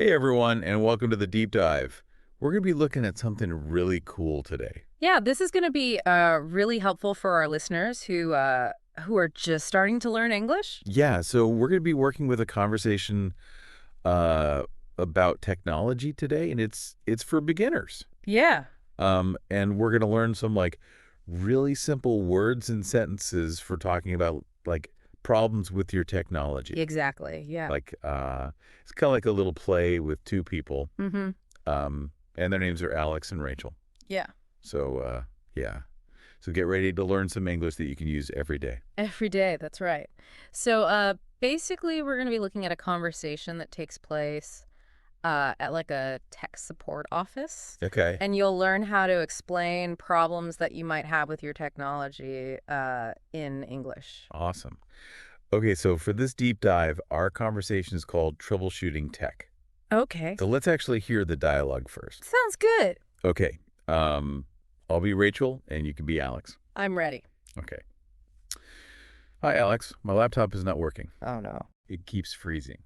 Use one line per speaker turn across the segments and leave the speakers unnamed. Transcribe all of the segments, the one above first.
Hey everyone, and welcome to the deep dive. We're going to be looking at something really cool today.
Yeah, this is going to be really helpful for our listeners who are just starting to learn English.
Yeah, so we're going to be working with a conversation uh, about technology today, and it's for beginners.
Yeah,
And we're going to learn some really simple words and sentences for talking about problems with your technology.
exactly. Yeah.
It's kind of like a little play with two people,
Mm-hmm.
and their names are Alex and Rachel.
Yeah.
So yeah. So get ready to learn some English that you can use every day.
Every day. That's right. So basically, we're going to be looking at a conversation that takes place at like a tech support office.
Okay.
And you'll learn how to explain problems that you might have with your technology in English.
Awesome. Okay, so for this deep dive, our conversation is called Troubleshooting Tech.
Okay.
So let's actually hear the dialogue first.
Sounds good.
Okay. I'll be Rachel and you can be Alex.
I'm ready.
Okay. Hi, Alex. My laptop is not working.
Oh, no.
It keeps freezing.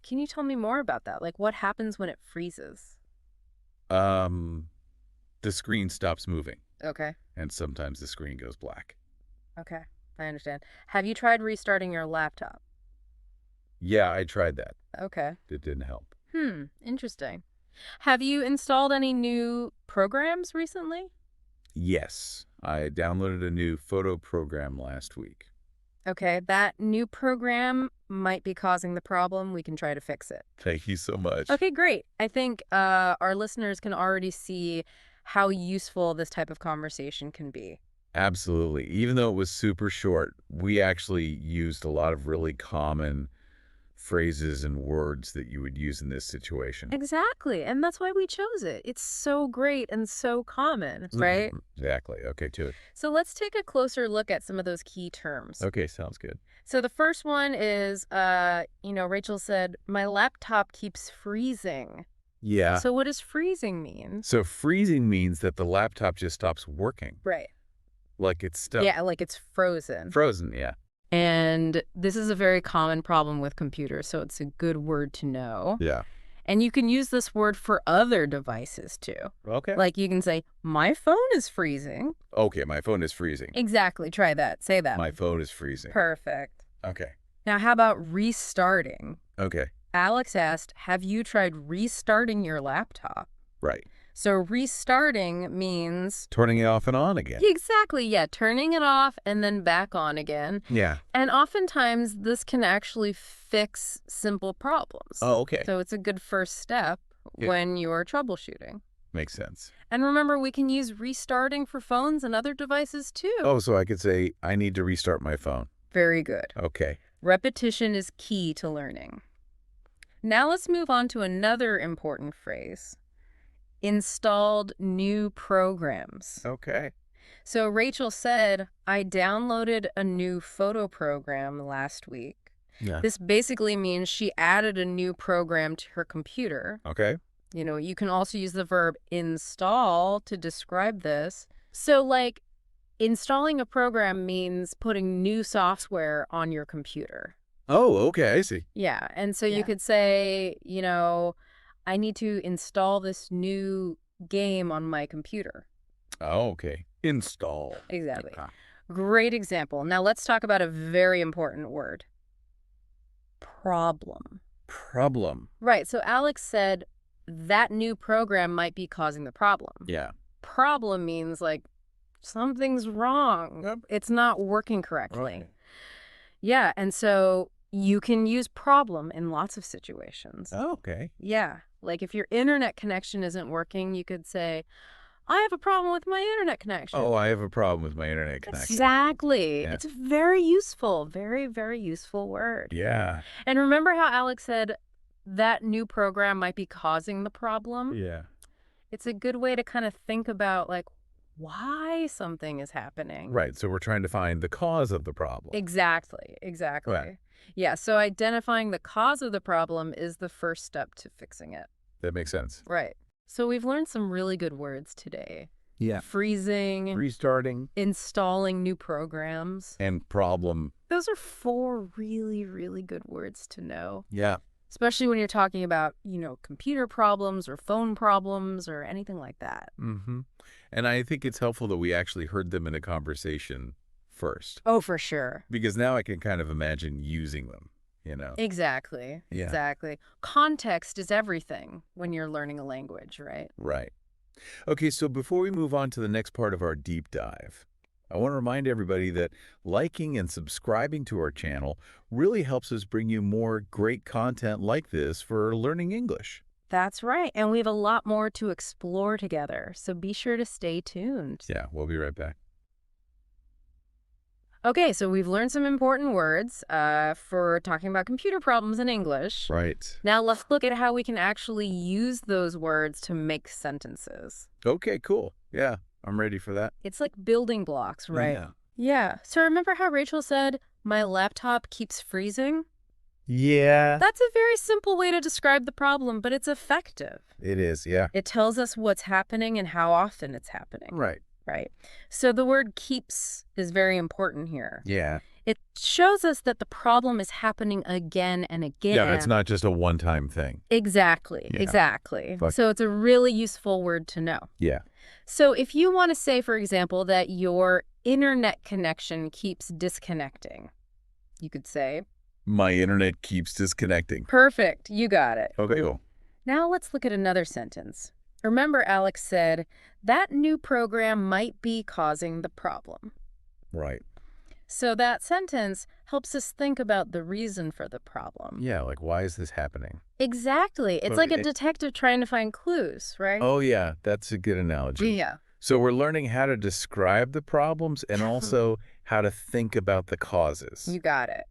Can you tell me more about that? Like, what happens when it freezes?
The screen stops moving
Okay.
and sometimes the screen goes black.
Okay. I understand. Have you tried restarting your laptop?
Yeah, I tried that.
Okay.
It didn't help.
Interesting. Have you installed any new programs recently?
Yes, I downloaded a new photo program last week.
Okay, that new program might be causing the problem. We can try to fix it.
Thank you so much.
Okay, great. I think our listeners can already see how useful this type of conversation can be.
Absolutely. Even though it was super short, we actually used a lot of really common phrases and words that you would use in this situation.
Exactly. And that's why we chose it. It's so great and so common, right?
Exactly. Okay, to it.
So let's take a closer look at some of those key terms.
Okay, sounds good.
So the first one is, Rachel said, my laptop keeps freezing.
Yeah.
So what does freezing mean?
So freezing means that the laptop just stops working.
Right.
Like it's stuck.
Yeah, like it's frozen.
Frozen, yeah.
And this is a very common problem with computers, so it's a good word to know.
Yeah.
And you can use this word for other devices too.
Okay.
Like you can say, my phone is freezing.
Okay, my phone is freezing.
Exactly. Try that. Say that.
My phone is freezing.
Perfect.
Okay.
Now, how about restarting?
Okay.
Alex asked, have you tried restarting your laptop?
Right.
So restarting means...
Turning it off and on again.
Exactly, yeah. Turning it off and then back on again.
Yeah.
And oftentimes, this can actually fix simple problems.
Oh, okay.
So it's a good first step when you're troubleshooting.
Makes sense.
And remember, we can use restarting for phones and other devices too.
Oh, so I could say, I need to restart my phone.
Very good.
Okay.
Repetition is key to learning. Now let's move on to another important phrase. Installed new programs.
Okay.
So Rachel said, I downloaded a new photo program last week.
Yeah.
This basically means she added a new program to her computer.
Okay.
You can also use the verb install to describe this. So like installing a program means putting new software on your computer.
Oh, okay. I see.
Yeah. And so you could say, I need to install this new game on my computer.
Oh, okay. Install.
Exactly.
Ah.
Great example. Now let's talk about a very important word. Problem.
Problem.
Right. So Alex said that new program might be causing the problem.
Yeah.
Problem means like something's wrong.
Yep.
It's not working correctly.
Okay.
Yeah. And so you can use problem in lots of situations.
Oh, okay.
Yeah. Like if your internet connection isn't working, you could say, I have a problem with my internet connection.
Oh, I have a problem with my internet connection.
Exactly.
Yeah.
It's a very useful, very, very useful word.
Yeah.
And remember how Alex said that new program might be causing the problem?
Yeah.
It's a good way to kind of think about like why something is happening.
Right. So we're trying to find the cause of the problem.
Exactly. Exactly.
Right.
Yeah. So identifying the cause of the problem is the first step to fixing it.
That makes sense.
Right. So we've learned some really good words today.
Yeah.
Freezing,
Restarting.
installing new programs.
And problem.
Those are 4 really, really good words to know.
Yeah.
especially when you're talking about, computer problems or phone problems or anything like that.
Mm-hmm. And I think it's helpful that we actually heard them in a conversation first,
Oh, for sure.
because now I can kind of imagine using them, you know?
Exactly.
Yeah.
Exactly. Context is everything when you're learning a language, right?
Right. Okay, so before we move on to the next part of our deep dive, I want to remind everybody that liking and subscribing to our channel really helps us bring you more great content like this for learning English.
That's right. And we have a lot more to explore together, so be sure to stay tuned.
Yeah, we'll be right back.
Okay, so we've learned some important words for talking about computer problems in English.
Right.
Now let's look at how we can actually use those words to make sentences.
Okay, cool. Yeah, I'm ready for that.
It's like building blocks, right?
Yeah.
Yeah. So remember how Rachel said, my laptop keeps freezing?
Yeah.
That's a very simple way to describe the problem, but it's effective.
It is, yeah.
It tells us what's happening and how often it's happening.
Right.
Right. So the word keeps is very important here.
Yeah.
It shows us that the problem is happening again and again.
Yeah, it's not just a one-time thing.
Exactly.
Yeah.
Exactly.
But
So it's a really useful word to know.
yeah.
So if you want to say, for example, that your internet connection keeps disconnecting, you could say,
My internet keeps disconnecting.
perfect, you got it.
Okay, cool.
Now let's look at another sentence. Remember, Alex said, that new program might be causing the problem.
Right.
So that sentence helps us think about the reason for the problem.
Yeah, like why is this happening?
Exactly. It's like a detective trying to find clues, right?
Oh, yeah, that's a good analogy.
Yeah.
So we're learning how to describe the problems and also how to think about the causes.
You got it.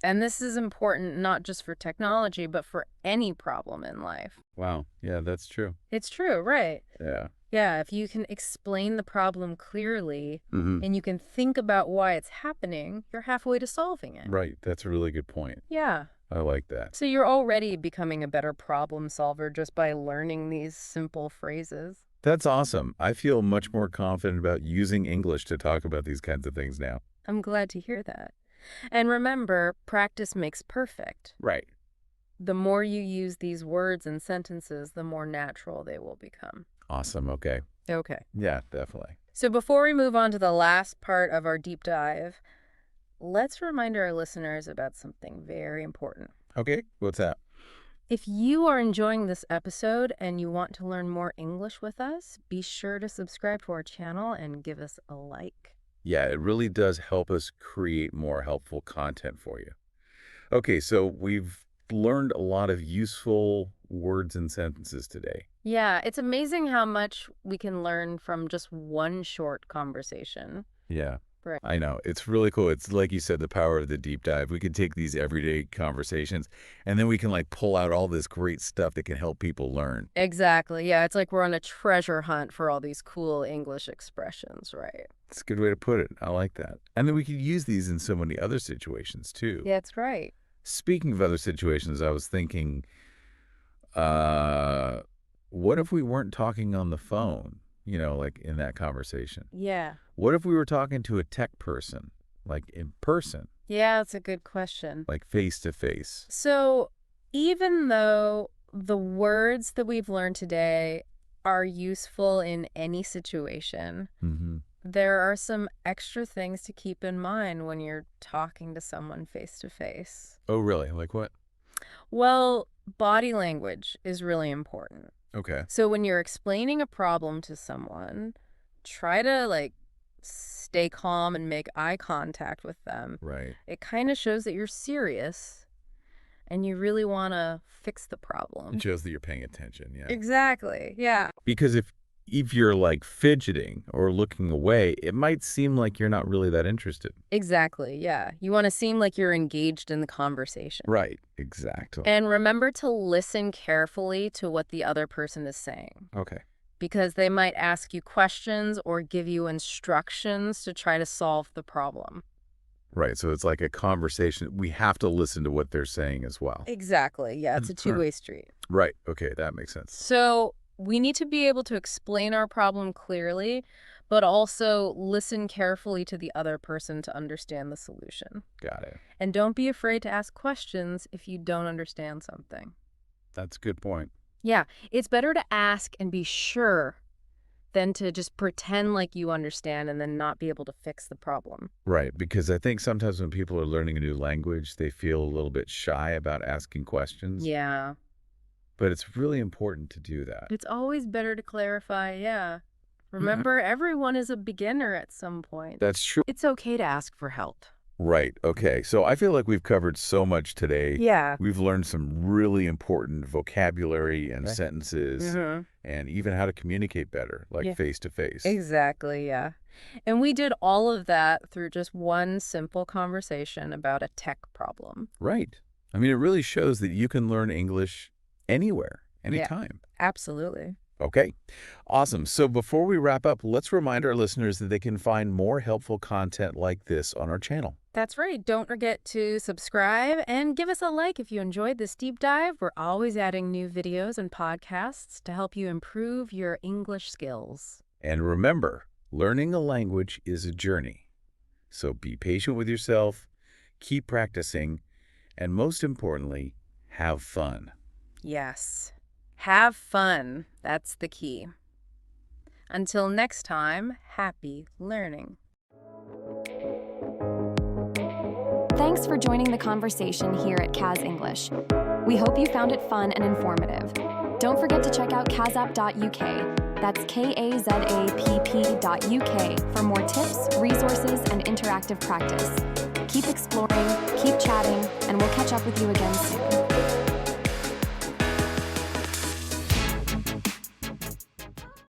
And this is important not just for technology, but for any problem in life.
Wow. Yeah, that's true.
It's true, right?
Yeah.
Yeah, if you can explain the problem clearly
Mm-hmm.
and you can think about why it's happening, you're halfway to solving it.
Right. That's a really good point.
Yeah.
I like that.
So you're already becoming a better problem solver just by learning these simple phrases.
That's awesome. I feel much more confident about using English to talk about these kinds of things now.
I'm glad to hear that. And remember, practice makes perfect.
Right.
The more you use these words and sentences, the more natural they will become.
Awesome. Okay.
Okay.
Yeah, definitely.
So before we move on to the last part of our deep dive, let's remind our listeners about something very important.
Okay. What's that?
If you are enjoying this episode and you want to learn more English with us, be sure to subscribe to our channel and give us a like.
Yeah, it really does help us create more helpful content for you. Okay, so we've learned a lot of useful words and sentences today.
Yeah, it's amazing how much we can learn from just one short conversation.
Yeah.
Right.
I know. It's really cool. It's like you said, the power of the deep dive. We can take these everyday conversations and then we can like pull out all this great stuff that can help people learn.
Exactly. Yeah, it's like we're on a treasure hunt for all these cool English expressions, right?
It's a good way to put it. I like that. And then we could use these in so many other situations too.
Yeah, that's right.
Speaking of other situations, I was thinking, what if we weren't talking on the phone, like in that conversation?
Yeah.
What if we were talking to a tech person, like in person,
Yeah, that's a good question.
like face to face?
So even though the words that we've learned today are useful in any situation,
Mm-hmm.
there are some extra things to keep in mind when you're talking to someone face to face.
Oh, really? Like what?
Well, body language is really important.
Okay.
So when you're explaining a problem to someone, try to stay calm and make eye contact with them.
Right.
It kind of shows that you're serious and you really want to fix the problem.
It shows that you're paying attention, yeah.
Exactly. Yeah.
Because if you're like fidgeting or looking away, it might seem like you're not really that interested.
Exactly. Yeah. You want to seem like you're engaged in the conversation.
Right. Exactly.
And remember to listen carefully to what the other person is saying,
Okay.
because they might ask you questions or give you instructions to try to solve the problem.
Right. So it's like a conversation. We have to listen to what they're saying as well.
Exactly. Yeah. It's a two-way street.
Right. Okay. That makes sense.
So we need to be able to explain our problem clearly, but also listen carefully to the other person to understand the solution.
Got it.
And don't be afraid to ask questions if you don't understand something.
That's a good point.
Yeah, it's better to ask and be sure than to just pretend like you understand and then not be able to fix the problem.
Right, because I think sometimes when people are learning a new language, they feel a little bit shy about asking questions.
Yeah.
But it's really important to do that.
It's always better to clarify, yeah. Remember, everyone is a beginner at some point.
That's true.
It's okay to ask for help.
Right. Okay. So I feel like we've covered so much today.
Yeah.
We've learned some really important vocabulary and
Right.
sentences and even how to communicate better, like face to face.
Exactly, yeah. And we did all of that through just one simple conversation about a tech problem.
Right. I mean, it really shows that you can learn English anywhere, anytime.
Absolutely.
Okay. Awesome. So before we wrap up, let's remind our listeners that they can find more helpful content like this on our channel.
That's right. Don't forget to subscribe and give us a like if you enjoyed this deep dive. We're always adding new videos and podcasts to help you improve your English skills.
And remember, learning a language is a journey. So be patient with yourself, keep practicing, and most importantly, have fun.
Yes. Have fun. That's the key. Until next time, happy learning.
Thanks for joining the conversation here at Kaz English. We hope you found it fun and informative. Don't forget to check out kazapp.uk. That's kazapp.uk for more tips, resources, and interactive practice. Keep exploring, keep chatting, and we'll catch up with you again soon.